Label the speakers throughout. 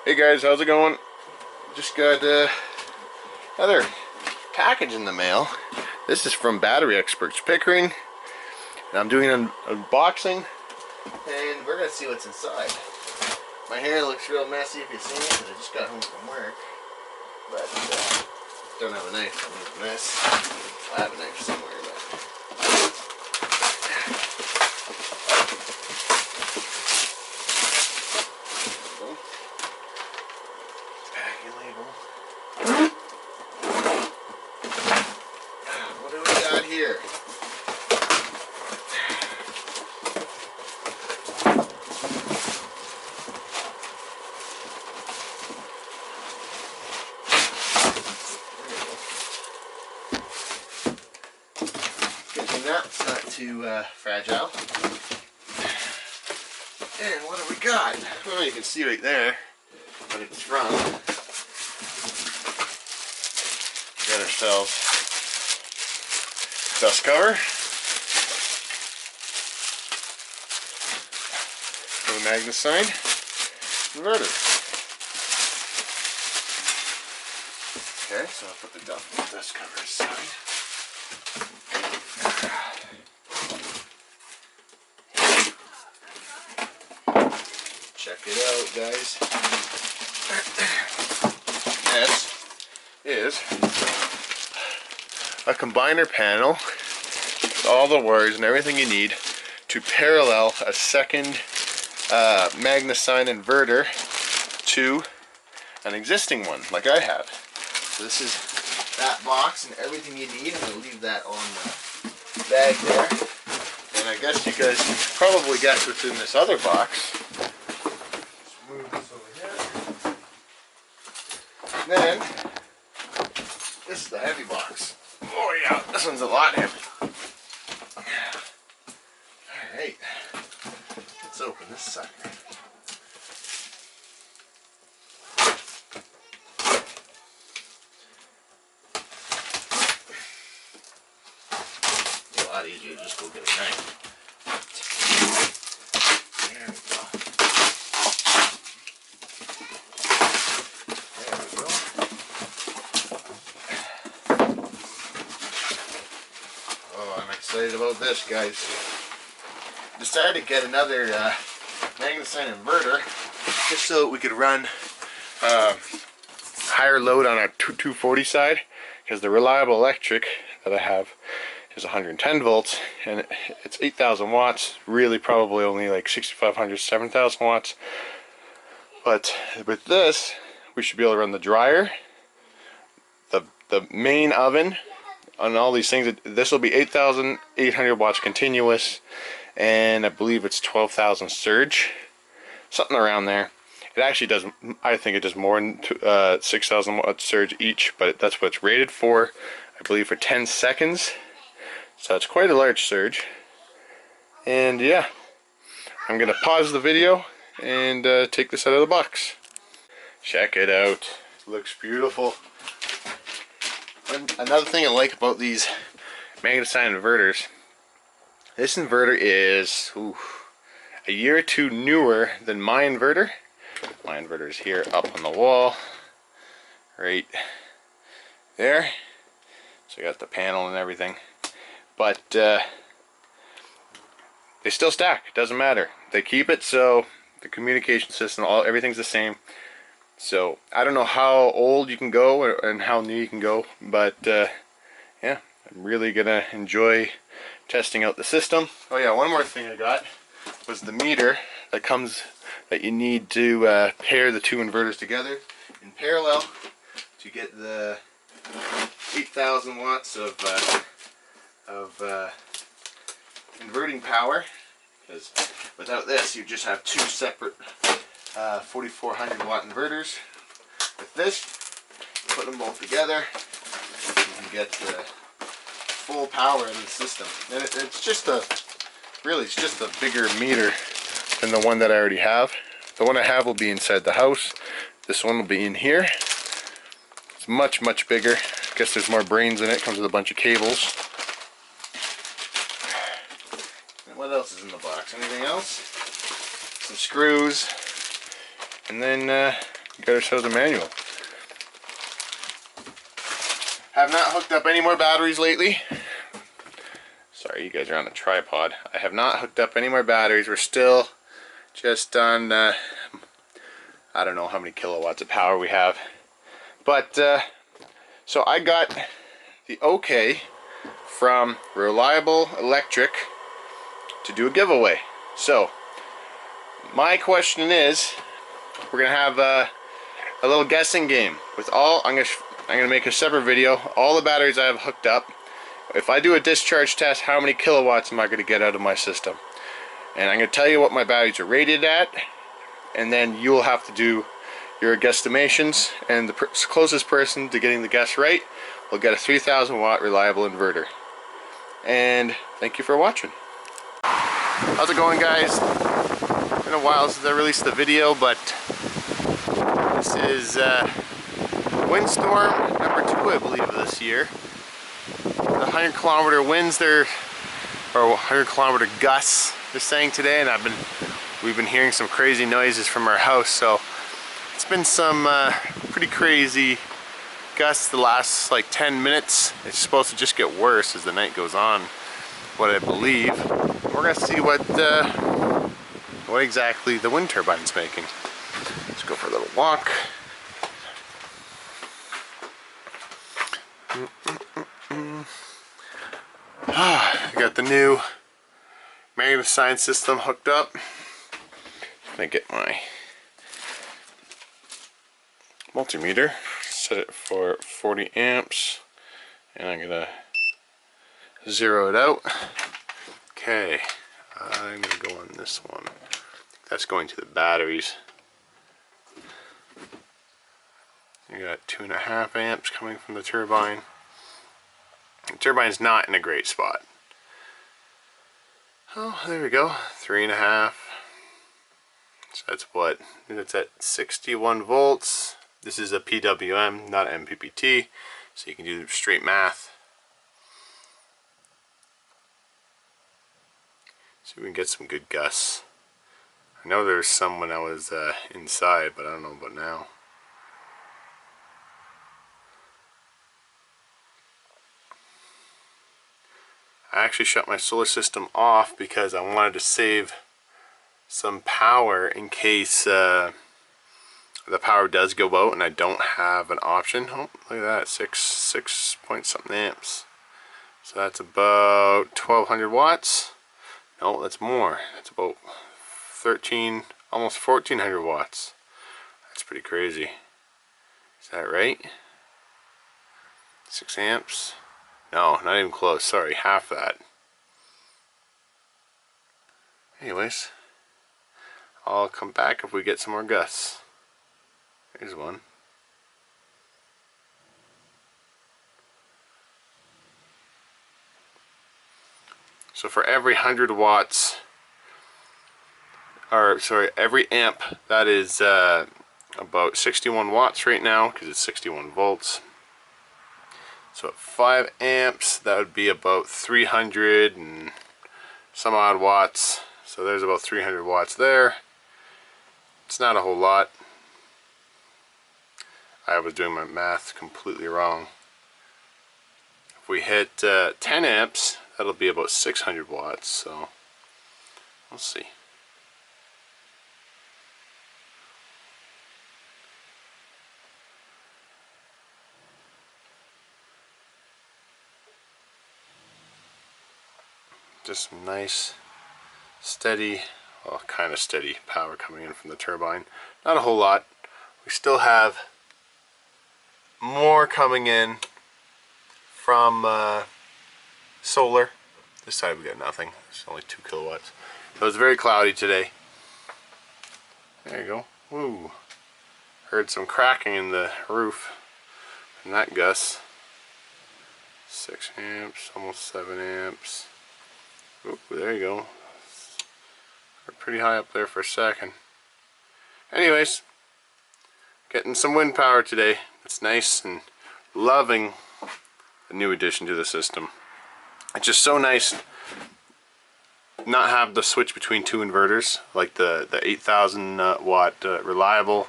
Speaker 1: Hey guys, how's it going? Just got another package in the mail. This is from Battery Experts Pickering, and I'm doing an unboxing, and we're gonna see what's inside. My hair looks real messy if you see me, because I just got home from work, but don't have a knife to move this. I have a knife somewhere, but packing label. What do we got here? It's not too fragile. And what do we got? Well, you can see right there, but it's front. We got ourselves dust cover for the magnet inverter. Okay, so I'll put the dust cover aside. Check it out, guys. This is a combiner panel with all the wires and everything you need to parallel a second magnet inverter to an existing one, like I have. So this is that box and everything you need. I'm going to leave that on the bag there. And I guess you guys can probably guess what's in this other box. Move this over here. Then, this is the heavy box. Oh yeah, this one's a lot heavy. Alright, let's open this sucker. A lot easier to just go get a knife. There we go. Excited about this, guys. Decided to get another magnet inverter just so we could run higher load on our 240 side, because the reliable electric that I have is 110 volts and it's 8,000 watts, really probably only like 6,500, 7,000 watts. But with this we should be able to run the dryer, the main oven, on all these things. This will be 8,800 watts continuous, and I believe it's 12,000 surge, something around there. It actually does, I think it does more than 6,000 watts surge each, but that's what it's rated for, I believe, for 10 seconds. So it's quite a large surge. And yeah, I'm gonna pause the video and take this out of the box. Check it out, it looks beautiful. Another thing I like about these magnet inverters, this inverter is a year or two newer than my inverter. My inverter is here up on the wall, right there. So I got the panel and everything, but they still stack. It doesn't matter. They keep it so the communication system, everything's the same. So I don't know how old you can go and how new you can go, but yeah, I'm really gonna enjoy testing out the system. Oh yeah, one more thing I got was the meter that you need to pair the two inverters together in parallel to get the 8,000 watts of inverting power. Because without this, you just have two separate 4,400 watt inverters. With this, put them both together, you can get the full power in the system. And it's just really it's just a bigger meter than the one that I already have. The one I have will be inside the house. This one will be in here. It's much bigger. I guess there's more brains in it. Comes with a bunch of cables. And what else is in the box? Anything else? Some screws. And then got ourselves a manual. Have not hooked up any more batteries lately. Sorry, you guys are on a tripod. I have not hooked up any more batteries. We're still just on, I don't know how many kilowatts of power we have. But, so I got the okay from Reliable Electric to do a giveaway. So, my question is, we're gonna have a little guessing game with all. I'm gonna make a separate video. All the batteries I have hooked up. If I do a discharge test, how many kilowatts am I gonna get out of my system? And I'm gonna tell you what my batteries are rated at, and then you'll have to do your guesstimations. And the closest person to getting the guess right will get a 3,000 watt reliable inverter. And thank you for watching. How's it going, guys? It's been a while since I released the video, but this is windstorm number 2, I believe, this year. The 100-kilometer winds or 100-kilometer gusts they're saying today, and we've been hearing some crazy noises from our house. So it's been some pretty crazy gusts the last like 10 minutes. It's supposed to just get worse as the night goes on, what I believe. We're gonna see what exactly the wind turbine's making. Let's go for a little walk. I got the new magnetic system hooked up. I'm gonna get my multimeter, set it for 40 amps, and I'm gonna zero it out. Okay, I'm gonna go on this one. That's going to the batteries. You got 2.5 amps coming from the turbine. The turbine's not in a great spot. Oh, there we go. 3.5. So that's what? It's at 61 volts. This is a PWM, not MPPT, so you can do straight math. See if we can get some good gusts. I know there was some when I was inside, but I don't know about now. I actually shut my solar system off because I wanted to save some power in case the power does go out and I don't have an option. Oh, look at that, 6 point something amps. So that's about 1200 watts. No, that's more. That's about 13, almost 1400 watts. That's pretty crazy. Is that right? 6 amps? No, not even close. Sorry, half that. Anyways, I'll come back if we get some more gusts. Here's one. So for every 100 watts, or sorry, every amp, that is about 61 watts right now, because it's 61 volts. So at 5 amps, that would be about 300 and some odd watts. So there's about 300 watts there. It's not a whole lot. I was doing my math completely wrong. If we hit 10 amps, that'll be about 600 watts. So we'll see. Just some nice, steady, well, kind of steady power coming in from the turbine. Not a whole lot. We still have more coming in from solar. This side we got nothing. It's only 2 kilowatts. So it's very cloudy today. There you go. Woo! Heard some cracking in the roof from that gust. 6 amps, almost 7 amps. Oop, there you go. We're pretty high up there for a second. Anyways, getting some wind power today. It's nice, and loving the new addition to the system. It's just so nice not have the switch between 2 inverters like the 8,000 watt reliable.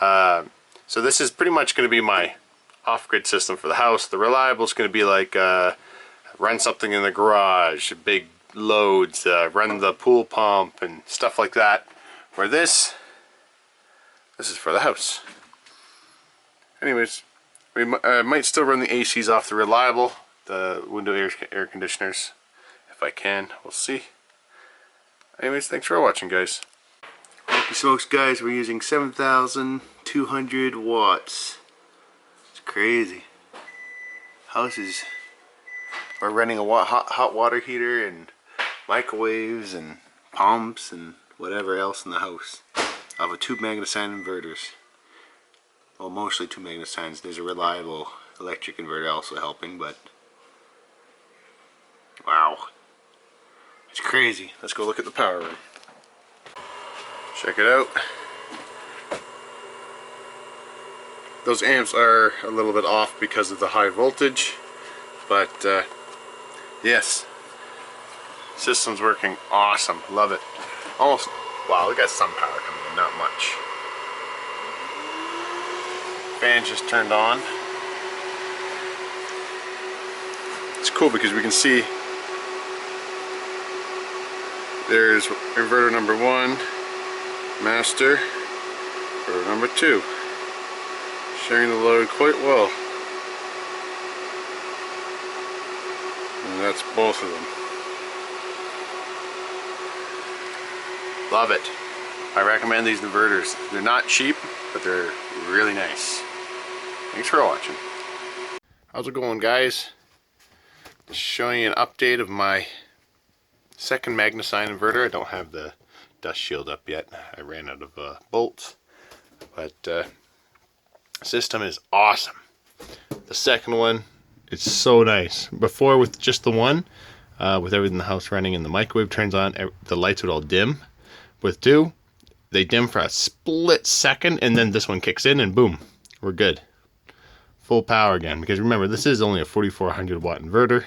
Speaker 1: So this is pretty much going to be my off-grid system for the house. The reliable is going to be like run something in the garage, big loads, run the pool pump and stuff like that. For this is for the house. Anyways, we might still run the ACs off the reliable, the window air conditioners, if I can. We'll see. Anyways, thanks for watching, guys. Holy smokes, guys, we're using 7,200 watts. It's crazy. Houses. We're running a hot water heater and microwaves and pumps and whatever else in the house. I have 2 magnesign inverters. Well, mostly 2 magnesigns. There's a reliable electric inverter also helping, but wow. It's crazy. Let's go look at the power room. Check it out. Those amps are a little bit off because of the high voltage, but yes, system's working awesome. Love it. Almost, wow, we got some power coming in, not much. Fan just turned on. It's cool because we can see there's inverter number 1, master, inverter number 2. Sharing the load quite well. And that's both of them. Love it. I recommend these inverters. They're not cheap, but they're really nice. Thanks for watching. How's it going, guys? Just showing you an update of my second magnesign inverter. I don't have the dust shield up yet. I ran out of bolts, but system is awesome. The second one, it's so nice. Before, with just the one, with everything in the house running and the microwave turns on, the lights would all dim. With 2, they dim for a split second, and then this one kicks in and boom, we're good. Full power again, because remember, this is only a 4,400 watt inverter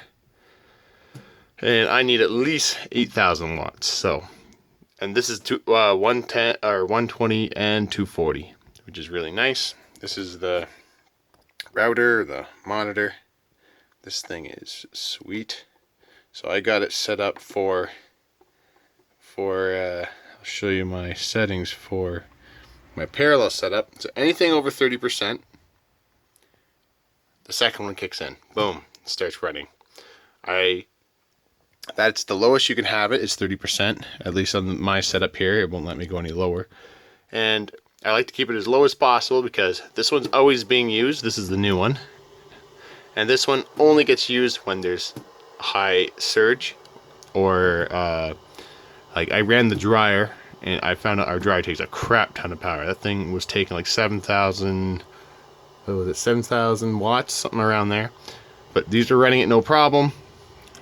Speaker 1: and I need at least 8,000 watts. So, and this is 110 or 120 and 240, which is really nice. This is the router, the monitor. This thing is sweet. So I got it set up for I'll show you my settings for my parallel setup. So anything over 30%, the second one kicks in. Boom, it starts running. That's the lowest you can have it, is 30%. At least on my setup here, it won't let me go any lower. And I like to keep it as low as possible because this one's always being used. This is the new one. And this one only gets used when there's high surge, or like I ran the dryer and I found out our dryer takes a crap ton of power. That thing was taking like 7,000, what was it, 7,000 watts, something around there. But these are running it no problem.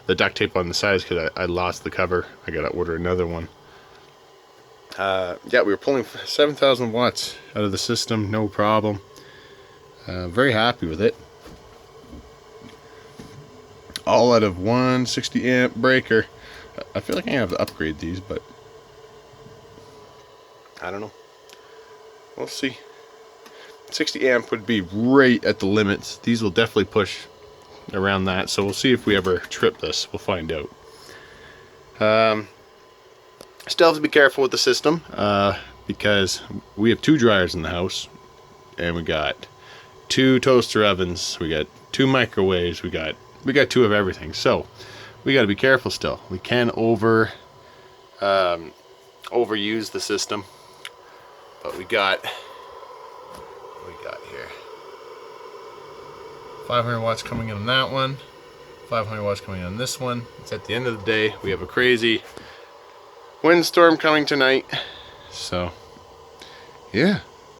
Speaker 1: The duct tape on the sides, because I lost the cover. I gotta order another one. Yeah, we were pulling 7,000 watts out of the system, no problem. Very happy with it. All out of 160 amp breaker. I feel like I have to upgrade these, but I don't know. We'll see. 60 amp would be right at the limits. These will definitely push around that, so we'll see if we ever trip this. We'll find out. Still have to be careful with the system because we have 2 dryers in the house, and we got 2 toaster ovens, we got 2 microwaves, we got 2 of everything. So we got to be careful still. We can overuse the system, but we got here 500 watts coming in on that one, 500 watts coming in on this one. It's at the end of the day. We have a crazy windstorm coming tonight, so yeah.